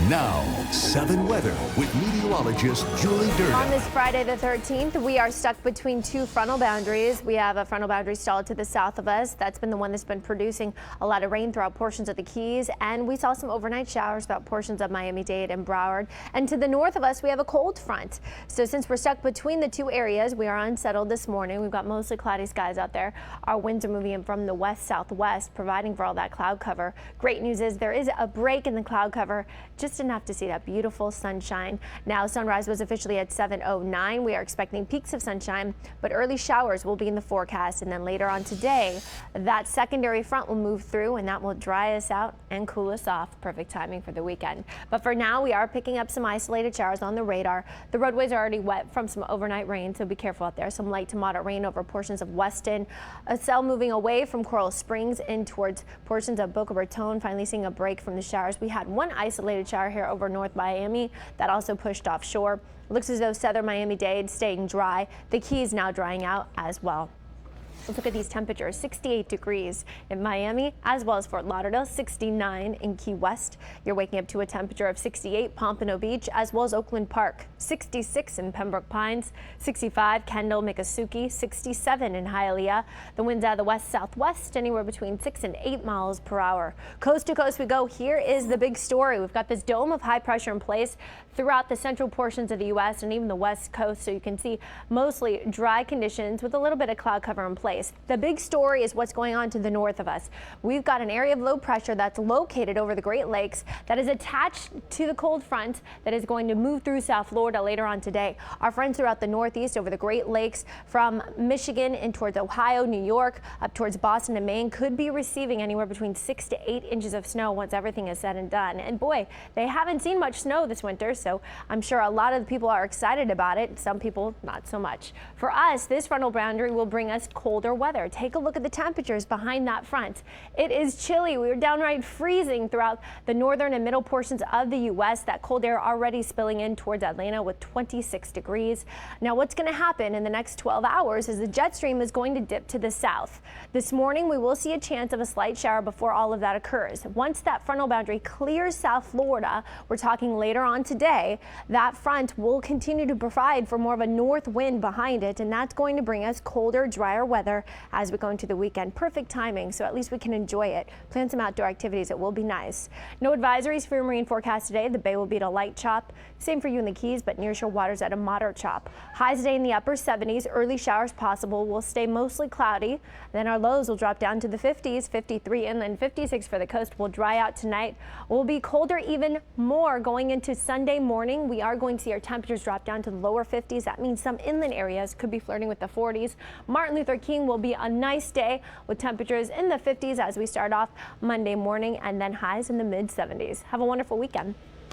Now, 7 weather with meteorologist Julie Durda. On this Friday the 13th, we are stuck between two frontal boundaries. We have a frontal boundary stalled to the south of us. That's been the one that's been producing a lot of rain throughout portions of the Keys. And we saw some overnight showers throughout portions of Miami-Dade and Broward. And to the north of us, we have a cold front. So since we're stuck between the two areas, we are unsettled this morning. We've got mostly cloudy skies out there. Our winds are moving in from the west-southwest, providing for all that cloud cover. Great news is there is a break in the cloud cover, just enough to see that beautiful sunshine. Now sunrise was officially at 7:09. We are expecting peaks of sunshine, but early showers will be in the forecast. And then later on today, that secondary front will move through and that will dry us out and cool us off. Perfect timing for the weekend. But for now, we are picking up some isolated showers on the radar. The roadways are already wet from some overnight rain, so be careful out there. Some light to moderate rain over portions of Weston. A cell moving away from Coral Springs in towards portions of Boca Raton, finally seeing a break from the showers. We had one isolated shower here over North Miami that also pushed offshore. Looks as though southern Miami-Dade staying dry. The Keys now drying out as well. Let's look at these temperatures. 68 degrees in Miami, as well as Fort Lauderdale, 69 in Key West. You're waking up to a temperature of 68 Pompano Beach, as well as Oakland Park, 66 in Pembroke Pines, 65 Kendall, Miccosukee, 67 in Hialeah. The winds out of the west-southwest, anywhere between 6 and 8 miles per hour. Coast to coast we go. Here is the big story. We've got this dome of high pressure in place throughout the central portions of the U.S. and even the west coast, so you can see mostly dry conditions with a little bit of cloud cover in place. The big story is what's going on to the north of us. We've got an area of low pressure that's located over the Great Lakes that is attached to the cold front that is going to move through South Florida later on today. Our friends throughout the northeast over the Great Lakes from Michigan and towards Ohio, New York, up towards Boston and Maine could be receiving anywhere between 6 to 8 inches of snow once everything is said and done. And boy, they haven't seen much snow this winter, so I'm sure a lot of the people are excited about it. Some people not so much. For us, this frontal boundary will bring us colder weather. Take a look at the temperatures behind that front. It is chilly. We were downright freezing throughout the northern and middle portions of the U.S. That cold air already spilling in towards Atlanta with 26 degrees. Now what's going to happen in the next 12 hours is the jet stream is going to dip to the south. This morning we will see a chance of a slight shower before all of that occurs. Once that frontal boundary clears South Florida, we're talking later on today, that front will continue to provide for more of a north wind behind it, and that's going to bring us colder, drier weather as we go into the weekend. Perfect timing, so at least we can enjoy it. Plan some outdoor activities. It will be nice. No advisories for your marine forecast today. The bay will be at a light chop. Same for you in the Keys, but nearshore waters at a moderate chop. Highs today in the upper 70s. Early showers possible. Will stay mostly cloudy. Then our lows will drop down to the 50s, 53 inland, 56 for the coast. Will dry out tonight. Will be colder even more going into Sunday morning. We are going to see our temperatures drop down to the lower 50s. That means some inland areas could be flirting with the 40s. Martin Luther King will be a nice day with temperatures in the 50s as we start off Monday morning, and then highs in the mid 70s. Have a wonderful weekend.